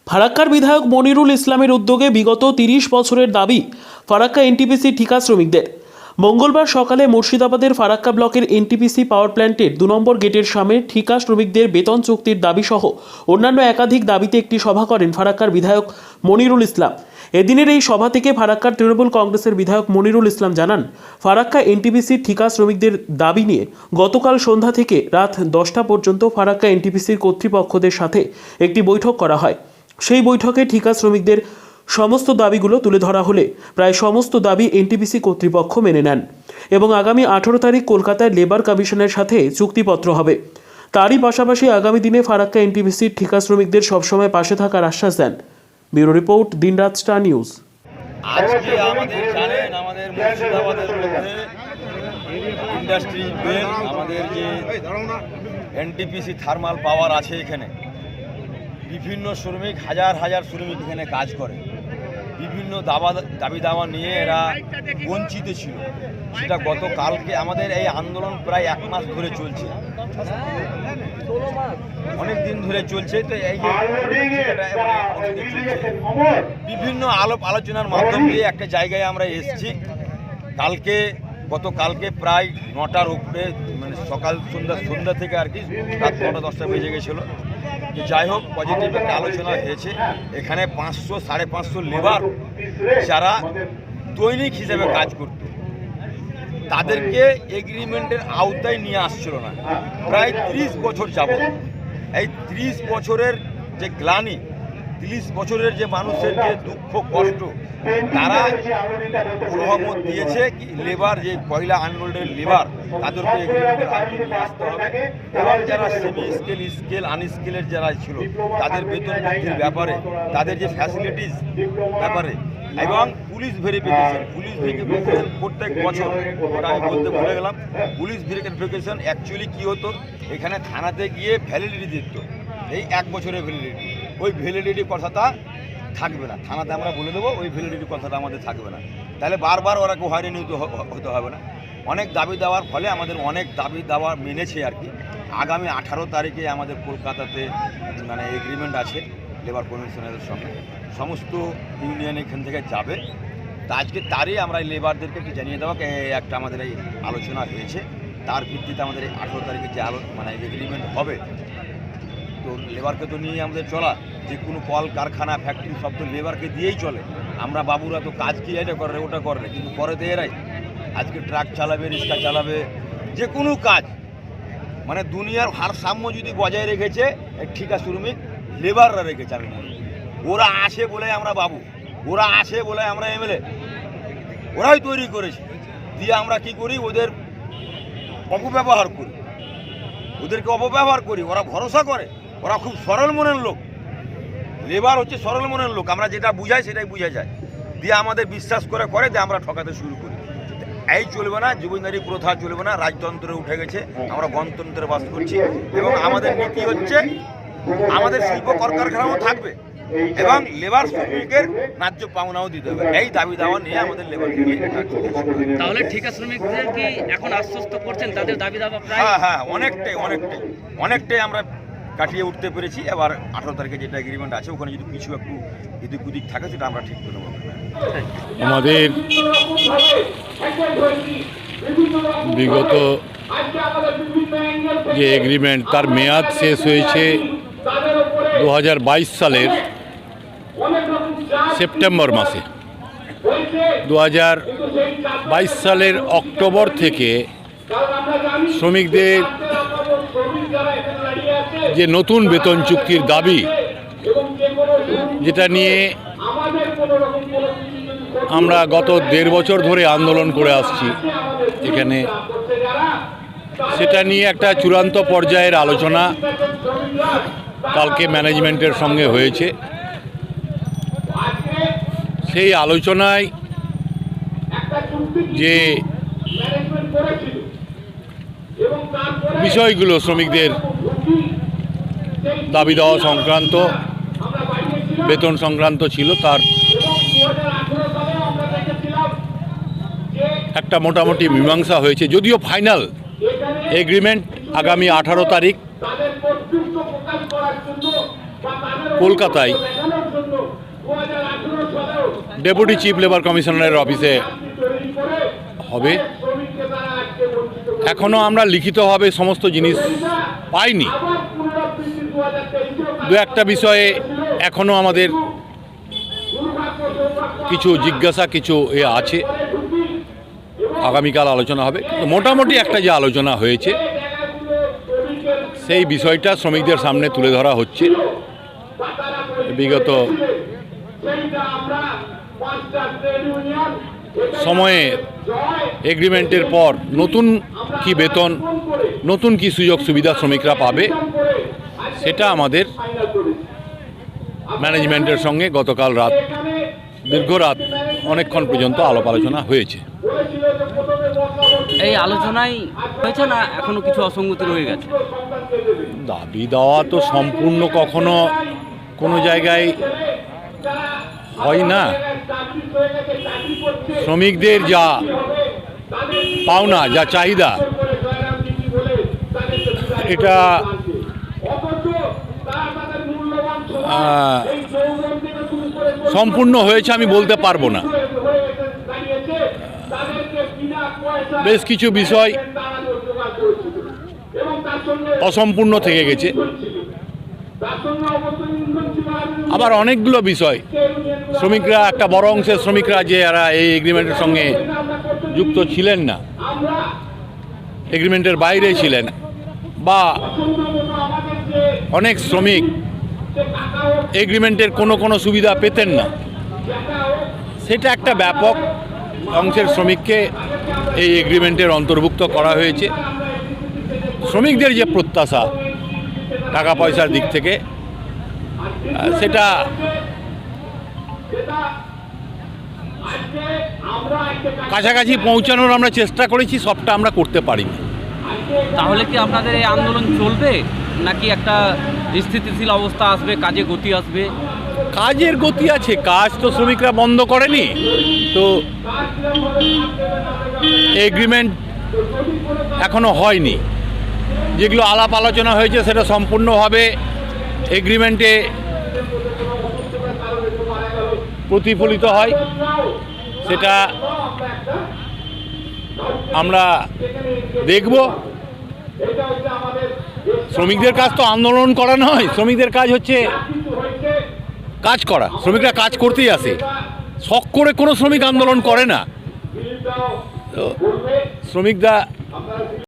ফারাক্কার বিধায়ক মনিরুল ইসলামের উদ্যোগে বিগত ৩০ বছরের দাবি ফারাক্কা এনটিপিসি ঠিকা শ্রমিকদের। মঙ্গলবার সকালে মুর্শিদাবাদের ফারাক্কা ব্লকের এনটিপিসি পাওয়ার প্ল্যান্টের ২ নম্বর গেটের সামনে ঠিকা শ্রমিকদের বেতন চুক্তির দাবি সহ অন্যান্য একাধিক দাবিতে একটি সভা করেন ফারাক্কার বিধায়ক মনিরুল ইসলাম। এদিনের এই সভা থেকে ফারাক্কার তৃণমূল কংগ্রেসের বিধায়ক মনিরুল ইসলাম জানান, ফারাক্কা এনটিপিসির ঠিকা শ্রমিকদের দাবি নিয়ে গতকাল সন্ধ্যা থেকে রাত 10টা পর্যন্ত ফারাক্কা এনটিপিসির কর্তৃপক্ষদের সাথে একটি বৈঠক করা হয়। সেই বৈঠকে ঠিকা শ্রমিকদের সমস্ত দাবিগুলো তুলে ধরা হলে প্রায় সমস্ত দাবি এনটিপিসি কর্তৃপক্ষ মেনে নেন এবং আগামী 18 তারিখ কলকাতায় লেবার কমিশনের সাথে চুক্তিপত্র হবে। তারই পাশাপাশি আগামী দিনে ফারাক্কা এনটিপিসির ঠিকা শ্রমিকদের সবসময় পাশে থাকার আশ্বাস দেন। ব্যুরো রিপোর্ট, দিনরাত স্টার নিউজ। আজকে আমাদের জানেন, আমাদের মুর্শিদাবাদের মধ্যে ইন্ডাস্ট্রি বেল, আমাদের যে এনটিপিসি থার্মাল পাওয়ার আছে, এখানে বিভিন্ন শ্রমিক, হাজার হাজার শ্রমিক এখানে কাজ করে। বিভিন্ন দাবি দাওয়া নিয়ে এরা বঞ্চিত ছিল। সেটা গতকালকে আমাদের এই আন্দোলন প্রায় 1 মাস ধরে চলছে, অনেক দিন ধরে চলছে। তো এই যে বিভিন্ন আলোচনার মাধ্যম দিয়ে একটা জায়গায় আমরা এসেছি। গতকালকে প্রায় 9টার উপরে, মানে সকাল সন্ধ্যা থেকে আর কি রাত 9টা-10টা বেজে গেছিলো। যাই হোক, পজিটিভ একটা আলোচনা হয়েছে। এখানে 500-550 লেবার যারা দৈনিক হিসেবে কাজ করত, তাদেরকে এগ্রিমেন্টের আওতায় নিয়ে আসছিল না প্রায় 30 বছর যাবত। এই 30 বছরের যে গ্লানি, 30 বছরের যে মানুষের যে দুঃখ কষ্ট, তারা সহমত দিয়েছে কি লেবার, যে কয়লা আনলোডের লেবার, তাদেরকে এগ্রিমেন্টের আওতায় নিয়ে আসতে হবে। এবং যারা সেমি স্কেল আনস্কেলের যারা ছিল, তাদের বেতন বৃদ্ধির ব্যাপারে, তাদের যে ফ্যাসিলিটিস ব্যাপারে, এবং পুলিশ ভেরিফিকেশন প্রত্যেক বছর, ওটা আমি বলতে ভুলে গেলাম। পুলিশ ভেরিফিকেশন অ্যাকচুয়ালি কী হতো, এখানে থানাতে গিয়ে ভ্যালিডিটি দিত, এই 1 বছরের ভ্যালিডিটি। ওই ভ্যালিডিটি কথাটা থাকবে না, থানাতে আমরা বলে দেবো ওই ভ্যালিডিটি কথাটা আমাদের থাকবে না। তাহলে বারবার ওরা কেউ হয়রানি হতে হবে না। অনেক দাবি দেওয়ার ফলে আমাদের অনেক দাবি দেওয়া মেনেছে আর কি। আগামী 18 তারিখে আমাদের কলকাতাতে মানে এগ্রিমেন্ট আছে লেবার কমিশনের সঙ্গে, সমস্ত ইউনিয়ন এখান থেকে যাবে। তা আজকে তারই আমরা লেবারদেরকে একটু জানিয়ে দেওয়া একটা আমাদের এই আলোচনা হয়েছে। তার ভিত্তিতে আমাদের এই 18 তারিখে যে মানে এগ্রিমেন্ট হবে। তো লেবারকে তো নিয়ে আমাদের চলা, যে কোনো কল কারখানা ফ্যাক্টরি সব তো লেবারকে দিয়েই চলে। আমরা বাবুরা তো কাজ কি এটা করে ওটা করে, কিন্তু করে তো এরাই। আজকে ট্রাক চালাবে, রিক্সা চালাবে, যে কোনো কাজ, মানে দুনিয়ার ভারসাম্য যদি বজায় রেখেছে এই ঠিকা শ্রমিক লেবাররা রেখেছে। আমি মনে করি ওরা আসে বলে আমরা বাবু, ওরা আসে বলে আমরা এমএলএ, ওরাই তৈরি করেছে। দিয়ে আমরা কি করি, ওদের অপব্যবহার করি, ওদেরকে অপব্যবহার করি। ওরা ভরসা করে, ওরা খুব সরল মনের লোক। লেবার হচ্ছে সরল মনের লোক, আমরা যেটা বুঝাই সেটাই বুঝা যায়। দিয়ে আমাদের বিশ্বাস করে যে আমরা ঠকাতে শুরু করি। এই চলবে না, জমিদারি প্রথা চলবে না, রাজতন্ত্রে উঠে গেছে, আমরা গণতন্ত্রে বাস করছি। এবং আমাদের নীতি হচ্ছে আমাদের শিল্প কলকারখানাও থাকবে এবং লেবার শ্রমিকের ন্যায্য পাওনাও দিতে হবে। এই দাবি দাওয়া নিয়ে আমাদের লেবার। তাহলে ঠিকা শ্রমিকদের কি এখন আশ্বস্ত করছেন তাদের দাবি দাওয়া? হ্যাঁ, অনেকটাই আমরা কাটিয়ে উঠতে পেরেছি। এবার 18 তারিখে যেটা এগ্রিমেন্ট আছে, ওখানে যদি কিছু একটু এদিক ওদিক থাকে সেটা আমরা ঠিক করে নেব। আমাদের বিগত যে এগ্রিমেন্ট, তার মেয়াদ শেষ হয়েছে 2022 সালের সেপ্টেম্বর মাসে। 2022 সালের অক্টোবর থেকে শ্রমিকদের যে নতুন বেতন চুক্তির দাবি, যেটা নিয়ে আমরা গত 1.5 বছর ধরে আন্দোলন করে আসছি এখানে, সেটা নিয়ে একটা চূড়ান্ত পর্যায়ের আলোচনা কালকে ম্যানেজমেন্টের সঙ্গে হয়েছে। সেই আলোচনায় যে বিষয়গুলো শ্রমিকদের দাবি দেওয়া সংক্রান্ত, বেতন সংক্রান্ত ছিল, তার একটা মোটামুটি মীমাংসা হয়েছে। যদিও ফাইনাল এগ্রিমেন্ট আগামী 18 তারিখ কলকাতায় ডেপুটি চিফ লেবার কমিশনারের অফিসে হবে। এখনও আমরা লিখিতভাবে সমস্ত জিনিস পাইনি। দু একটা বিষয়ে এখনও আমাদের কিছু জিজ্ঞাসা, কিছু আছে, আগামীকাল আলোচনা হবে। মোটামুটি একটা যে আলোচনা হয়েছে সেই বিষয়টা শ্রমিকদের সামনে তুলে ধরা হচ্ছে। বিগত সময়ে এগ্রিমেন্টের পর নতুন কি বেতন, নতুন কি সুযোগ সুবিধা শ্রমিকরা পাবে, সেটা আমাদের ম্যানেজমেন্টের সঙ্গে গতকাল রাত, দীর্ঘ রাত, অনেকক্ষণ পর্যন্ত আলাপ আলোচনা হয়েছে। এই আলোচনায় হয়েছে না এখনো কিছু অসঙ্গতি রয়ে গেছে? দাবি দেওয়া তো সম্পূর্ণ কখনো কোনো জায়গায় হয় না। শ্রমিকদের যা পাওনা, যা চাহিদা, এটা সম্পূর্ণ হয়েছে আমি বলতে পারবো না। বেশ কিছু বিষয় অসম্পূর্ণ থেকে গেছে, আবার অনেকগুলো বিষয় শ্রমিকরা, একটা বড় অংশের শ্রমিকরা যে এরা এই এগ্রিমেন্টের সঙ্গে যুক্ত ছিলেন না, এগ্রিমেন্টের বাইরে ছিলেন, বা অনেক শ্রমিক এগ্রিমেন্টের কোনো সুবিধা পেতেন না, সেটা একটা ব্যাপক অংশের শ্রমিককে এই এগ্রিমেন্টের অন্তর্ভুক্ত করা হয়েছে। শ্রমিকদের যে প্রত্যাশা টাকা পয়সার দিক থেকে, সেটা কাছাকাছি পৌঁছানোর আমরা চেষ্টা করেছি, সবটা আমরা করতে পারিনি। তাহলে কি আপনাদের এই আন্দোলন চলবে, নাকি একটা স্থিতিশীল অবস্থা আসবে, কাজে গতি আসবে? কাজের গতি আছে, কাজ তো শ্রমিকরা বন্ধ করেনি। তো এগ্রিমেন্ট এখনো হয়নি, যেগুলো আলাপ আলোচনা হয়েছে সেটা সম্পূর্ণভাবে এগ্রিমেন্টে প্রতিফলিত হয়, সেটা আমরা দেখব। শ্রমিকদের কাজ তো আন্দোলন করা নয়, শ্রমিকদের কাজ হচ্ছে কাজ করা। শ্রমিকরা কাজ করতেই আসে, শখ করে কোনো শ্রমিক আন্দোলন করে না। তো শ্রমিকরা